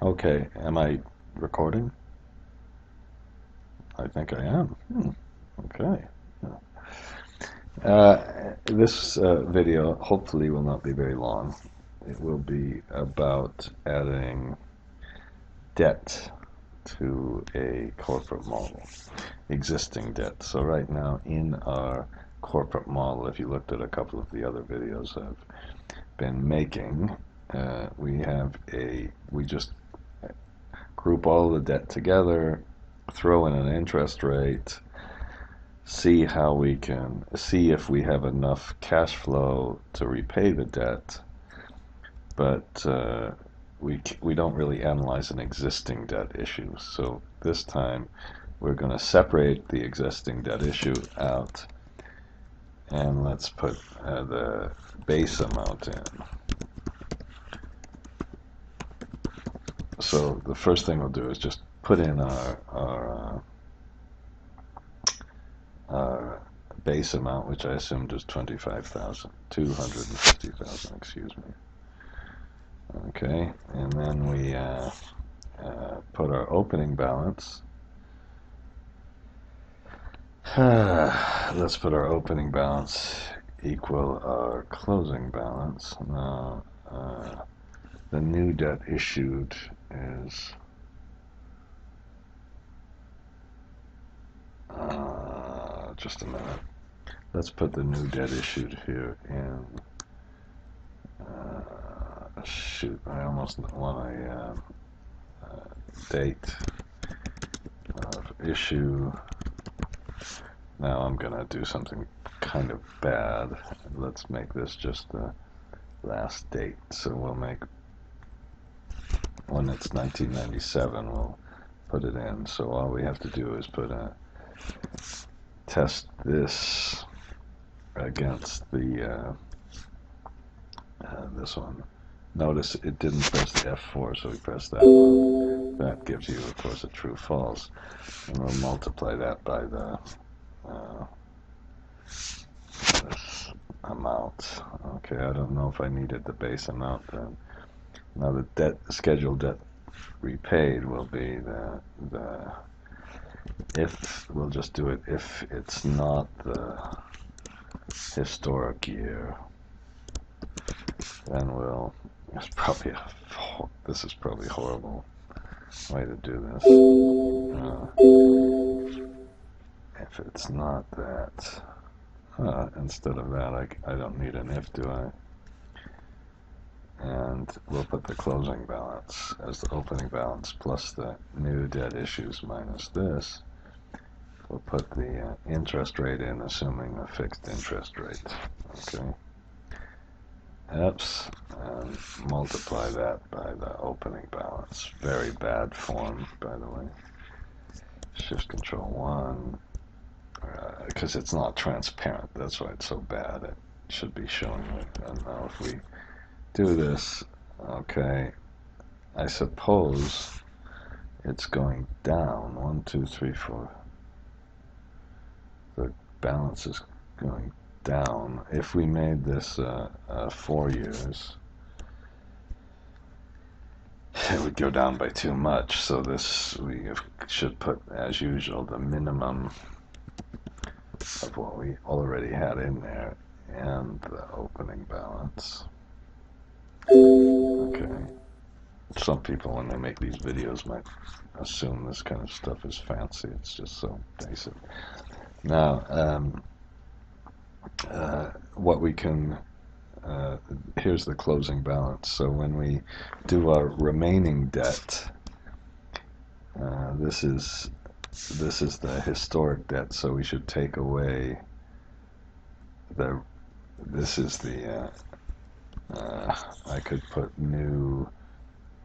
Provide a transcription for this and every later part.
Okay, am I recording? I think I am. Okay. This video hopefully will not be very long. It will be about adding debt to a corporate model, existing debt. So right now in our corporate model, if you looked at a couple of the other videos I've been making, we just group all the debt together, throw in an interest rate, see how we can see if we have enough cash flow to repay the debt, but we don't really analyze an existing debt issue. So this time we're going to separate the existing debt issue out, and let's put the base amount in. So the first thing we'll do is just put in our base amount, which I assumed is 25,000, 250,000, excuse me. Okay, and then we put our opening balance. Let's put our opening balance equal our closing balance. Now, the new debt issued is just a minute. Let's put the new debt issued here in. Shoot, I almost want a date of issue. Now I'm gonna do something kind of bad. Let's make this just the last date. So we'll make, when it's 1997, we'll put it in. So all we have to do is test this against the this one. Notice it didn't press the F4, so we press that one. That gives you, of course, a true false. And we'll multiply that by the this amount. Okay, I don't know if I needed the base amount then. Now the scheduled debt repaid will be the if, we'll just do it if it's not the historic year. Then we'll, this is probably a horrible way to do this. If it's not that, instead of that, I don't need an if, do I? And we'll put the closing balance as the opening balance plus the new debt issues minus this. We'll put the interest rate in, assuming a fixed interest rate. Okay. Oops, and multiply that by the opening balance. Very bad form, by the way. Shift Control 1, because it's not transparent. That's why it's so bad. It should be showing it. And now if we do this, okay, I suppose it's going down. 1, 2, 3, 4. The balance is going down. If we made this 4 years, it would go down by too much. So this, we should put, as usual, the minimum of what we already had in there and the opening balance. Okay. Some people, when they make these videos, might assume this kind of stuff is fancy. It's just so basic. Now, what we can, here's the closing balance. So when we do our remaining debt, this is the historic debt. So we should take away this is the, I could put new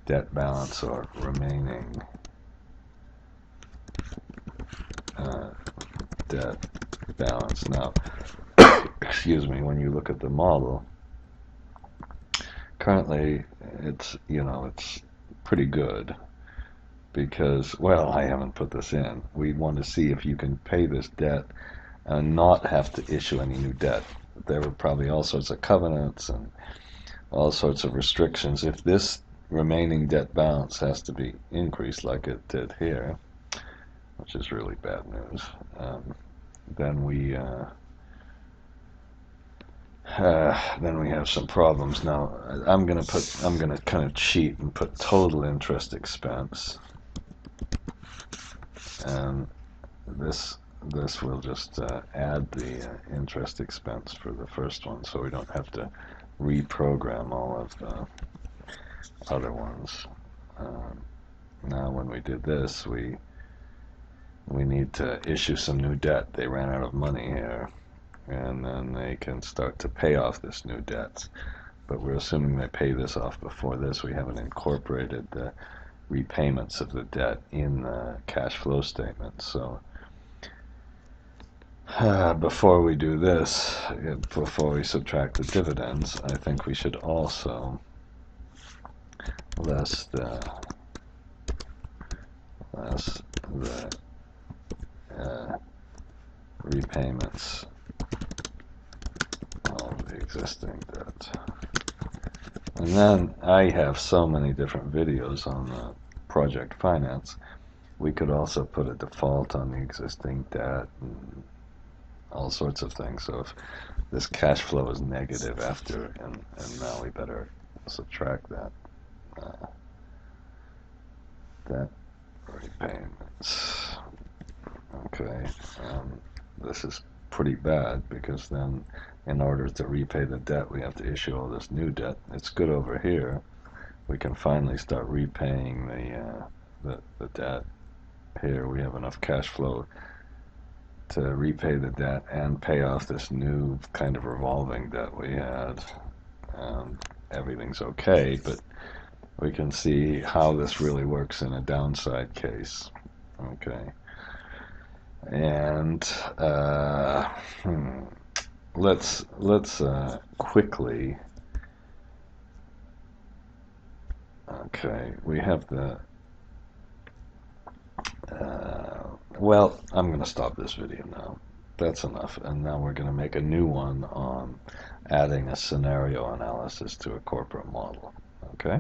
debt balance or remaining debt balance. Now, excuse me, when you look at the model, currently it's pretty good because, well, I haven't put this in. We want to see if you can pay this debt and not have to issue any new debt. There were probably all sorts of covenants and all sorts of restrictions. If this remaining debt balance has to be increased like it did here, which is really bad news. Then we have some problems. Now I'm gonna kind of cheat and put total interest expense, and this will just add the interest expense for the first one, so we don't have to reprogram all of the other ones. Now when we did this, we need to issue some new debt. They ran out of money here, and then they can start to pay off this new debt. But we're assuming they pay this off before this. We haven't incorporated the repayments of the debt in the cash flow statement. So before we do this, before we subtract the dividends, I think we should also less the repayments of the existing debt. And then I have so many different videos on the project finance. We could also put a default on the existing debt and all sorts of things. So if this cash flow is negative after, and now we better subtract that debt repayments. Okay, this is pretty bad because then in order to repay the debt we have to issue all this new debt. It's good over here. We can finally start repaying the debt. Here we have enough cash flow to repay the debt and pay off this new kind of revolving debt we had. Everything's okay, but we can see how this really works in a downside case. Okay. And let's quickly. Okay, we have the. Well, I'm going to stop this video now. That's enough. And now we're going to make a new one on adding a scenario analysis to a corporate model. Okay?